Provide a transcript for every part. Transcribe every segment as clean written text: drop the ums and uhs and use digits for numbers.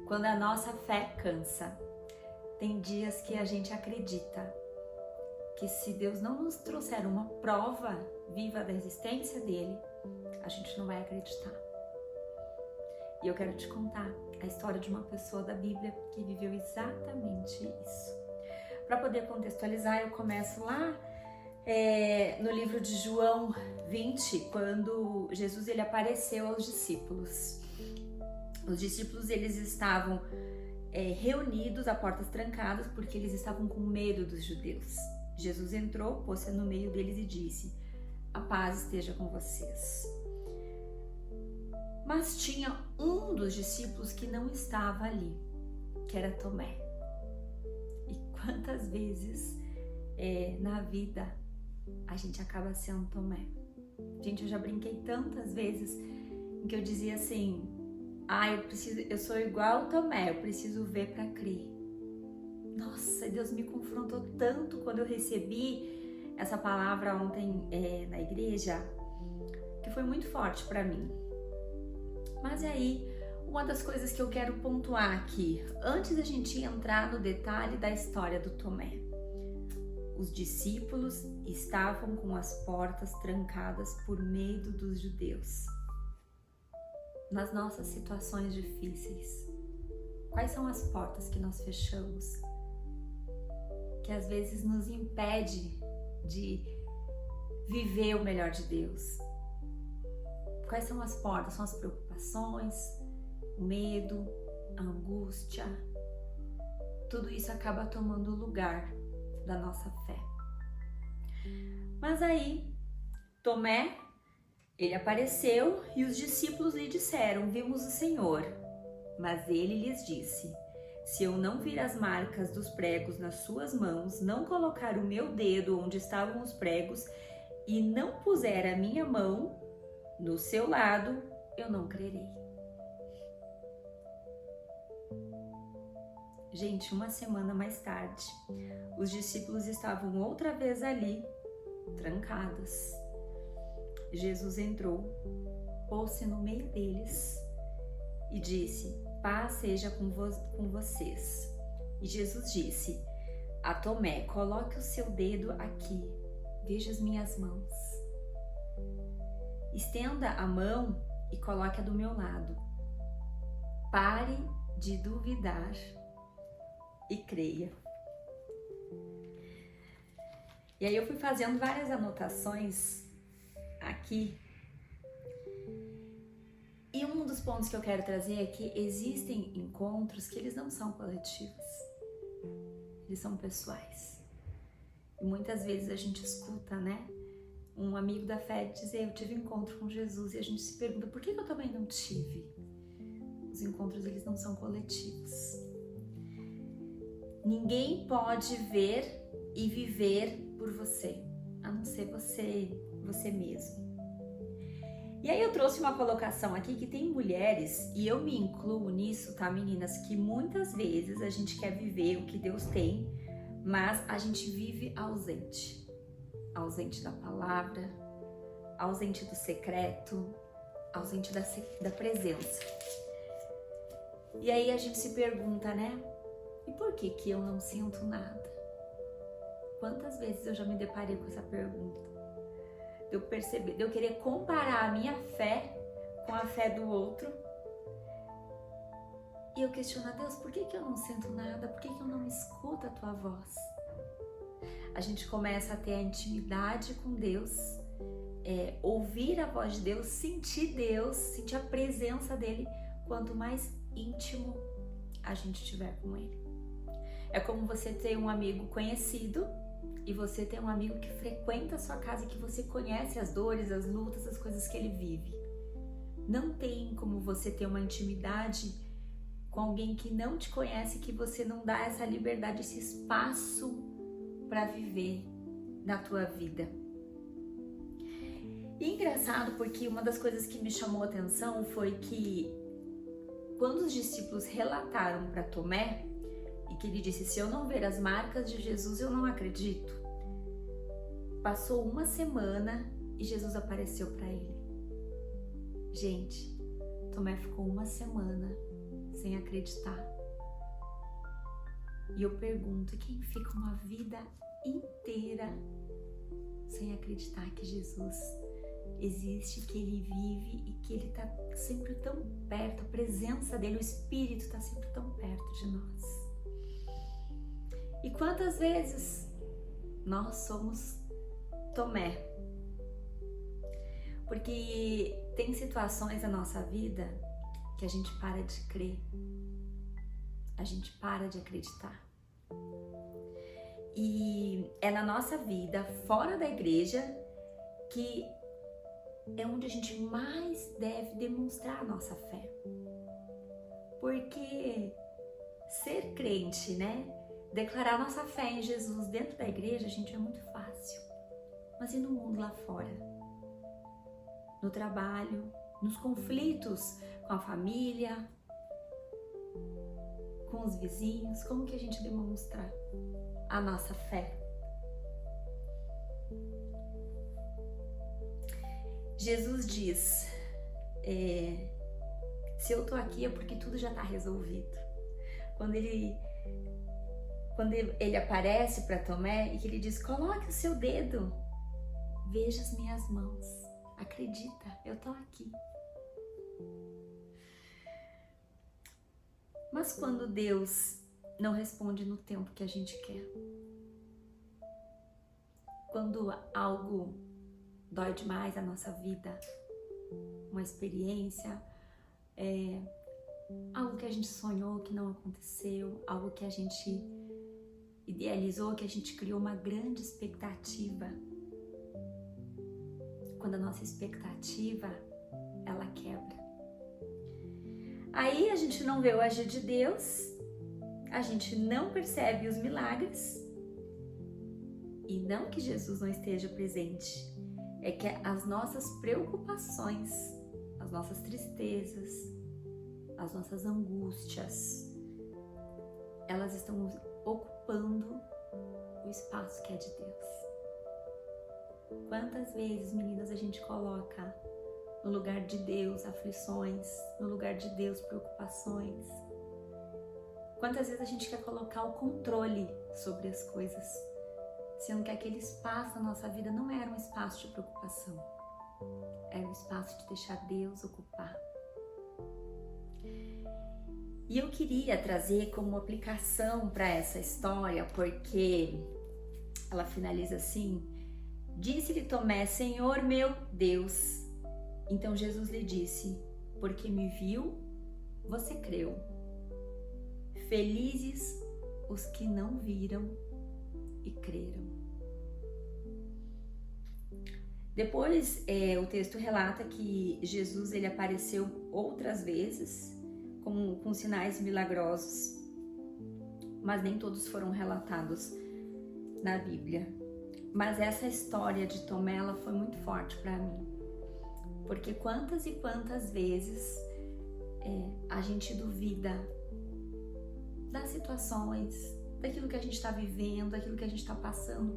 quando a nossa fé cansa. Tem dias que a gente acredita que se Deus não nos trouxer uma prova viva da existência dele, a gente não vai acreditar. E eu quero te contar a história de uma pessoa da Bíblia que viveu exatamente isso. Para poder contextualizar, eu começo lá no livro de João 20, quando Jesus ele apareceu aos discípulos. Os discípulos eles estavam reunidos a portas trancadas porque eles estavam com medo dos judeus. Jesus entrou, pôs-se no meio deles e disse: a paz esteja com vocês. Mas tinha um dos discípulos que não estava ali, que era Tomé. E quantas vezes na vida a gente acaba sendo Tomé? Gente, eu já brinquei tantas vezes em que eu dizia assim: eu sou igual Tomé, eu preciso ver para crer. Nossa, Deus me confrontou tanto quando eu recebi essa palavra ontem na igreja, que foi muito forte para mim. Mas aí, uma das coisas que eu quero pontuar aqui, antes da gente entrar no detalhe da história do Tomé. Os discípulos estavam com as portas trancadas por medo dos judeus. Nas nossas situações difíceis, quais são as portas que nós fechamos? Que às vezes nos impede de viver o melhor de Deus. Quais são as portas? São as preocupações, o medo, a angústia. Tudo isso acaba tomando o lugar da nossa fé. Mas aí, Tomé, ele apareceu e os discípulos lhe disseram: vimos o Senhor. Mas ele lhes disse: se eu não vir as marcas dos pregos nas suas mãos, não colocar o meu dedo onde estavam os pregos e não puser a minha mão no seu lado, eu não crerei. Gente, uma semana mais tarde, os discípulos estavam outra vez ali, trancados. Jesus entrou, pôs-se no meio deles e disse: paz seja com vocês. E Jesus disse a Tomé: coloque o seu dedo aqui, veja as minhas mãos. Estenda a mão e coloque-a do meu lado. Pare de duvidar e creia. E aí eu fui fazendo várias anotações aqui. E um dos pontos que eu quero trazer é que existem encontros que eles não são coletivos. Eles são pessoais. E muitas vezes a gente escuta, né? Um amigo da fé dizer: eu tive encontro com Jesus, e a gente se pergunta: por que eu também não tive? Os encontros, eles não são coletivos. Ninguém pode ver e viver por você, a não ser você mesmo. E aí eu trouxe uma colocação aqui que tem mulheres, e eu me incluo nisso, tá, meninas? Que muitas vezes a gente quer viver o que Deus tem, mas a gente vive ausente. Ausente da palavra, ausente do secreto, ausente da presença. E aí a gente se pergunta, né? E por que eu não sinto nada? Quantas vezes eu já me deparei com essa pergunta? De eu perceber, de eu querer comparar a minha fé com a fé do outro. E eu questiono a Deus: por que eu não sinto nada? Por que eu não escuto a tua voz? A gente começa a ter a intimidade com Deus, ouvir a voz de Deus, sentir a presença dele, quanto mais íntimo a gente estiver com ele. É como você ter um amigo conhecido e você ter um amigo que frequenta a sua casa e que você conhece as dores, as lutas, as coisas que ele vive. Não tem como você ter uma intimidade com alguém que não te conhece, que você não dá essa liberdade, esse espaço para viver na tua vida. E engraçado, porque uma das coisas que me chamou a atenção foi que quando os discípulos relataram para Tomé, e que ele disse: se eu não ver as marcas de Jesus, eu não acredito. Passou uma semana e Jesus apareceu para ele. Gente, Tomé ficou uma semana sem acreditar. E eu pergunto, quem fica uma vida inteira sem acreditar que Jesus existe, que Ele vive e que Ele está sempre tão perto, a presença dEle, o Espírito está sempre tão perto de nós. E quantas vezes nós somos Tomé? Porque tem situações na nossa vida que a gente para de crer, a gente para de acreditar. E é na nossa vida, fora da igreja, que é onde a gente mais deve demonstrar a nossa fé. Porque ser crente, né? Declarar nossa fé em Jesus dentro da igreja, gente, é muito fácil. Mas e no mundo lá fora? No trabalho, nos conflitos com a família, com os vizinhos, como que a gente demonstra a nossa fé? Jesus diz, se eu tô aqui é porque tudo já está resolvido. Quando ele aparece para Tomé e que ele diz, coloque o seu dedo, veja as minhas mãos, acredita, eu tô aqui. Mas quando Deus não responde no tempo que a gente quer, quando algo dói demais a nossa vida, uma experiência, algo que a gente sonhou que não aconteceu, algo que a gente idealizou, que a gente criou uma grande expectativa. Quando a nossa expectativa, ela quebra. Aí a gente não vê o agir de Deus, a gente não percebe os milagres, e não que Jesus não esteja presente, é que as nossas preocupações, as nossas tristezas, as nossas angústias, elas estão ocupando o espaço que é de Deus. Quantas vezes, meninas, a gente coloca no lugar de Deus aflições, no lugar de Deus preocupações? Quantas vezes a gente quer colocar o controle sobre as coisas, sendo que aquele espaço na nossa vida não era um espaço de preocupação, era um espaço de deixar Deus ocupar. E eu queria trazer como aplicação para essa história, porque ela finaliza assim: disse-lhe Tomé, Senhor meu Deus. Então Jesus lhe disse, porque me viu, você creu. Felizes os que não viram e creram. Depois, o texto relata que Jesus ele apareceu outras vezes com sinais milagrosos, mas nem todos foram relatados na Bíblia. Mas essa história de Tomé, ela foi muito forte para mim, porque quantas e quantas vezes a gente duvida das situações, daquilo que a gente está vivendo, daquilo que a gente está passando,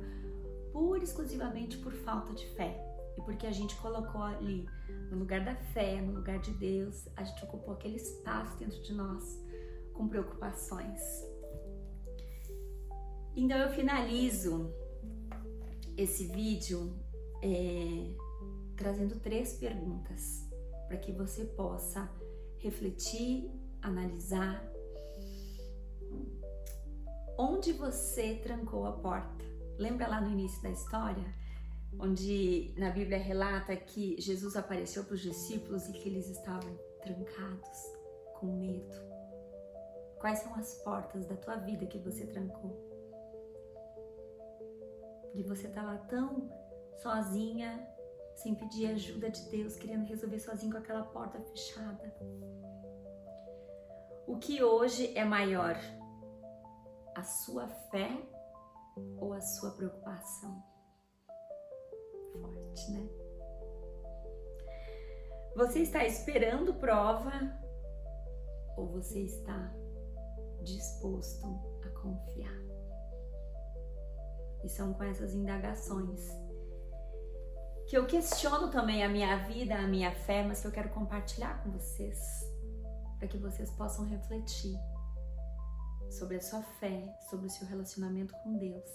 pura e exclusivamente por falta de fé. E porque a gente colocou ali, no lugar da fé, no lugar de Deus, a gente ocupou aquele espaço dentro de nós com preocupações. Então eu finalizo esse vídeo trazendo 3 perguntas para que você possa refletir, analisar. Onde você trancou a porta? Lembra lá no início da história, onde na Bíblia relata que Jesus apareceu para os discípulos e que eles estavam trancados, com medo? Quais são as portas da tua vida que você trancou? E você tá lá tão sozinha, sem pedir ajuda de Deus, querendo resolver sozinho com aquela porta fechada. O que hoje é maior? A sua fé ou a sua preocupação? Forte, né? Você está esperando prova ou você está disposto a confiar? E são com essas indagações que eu questiono também a minha vida, a minha fé, mas que eu quero compartilhar com vocês. para que vocês possam refletir sobre a sua fé, sobre o seu relacionamento com Deus,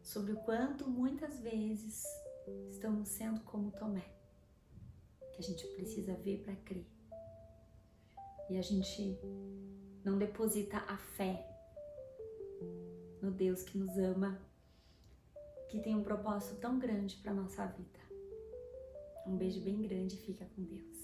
sobre o quanto muitas vezes estamos sendo como Tomé, que a gente precisa ver para crer. E a gente não deposita a fé no Deus que nos ama, que tem um propósito tão grande para nossa vida. Um beijo bem grande e fica com Deus.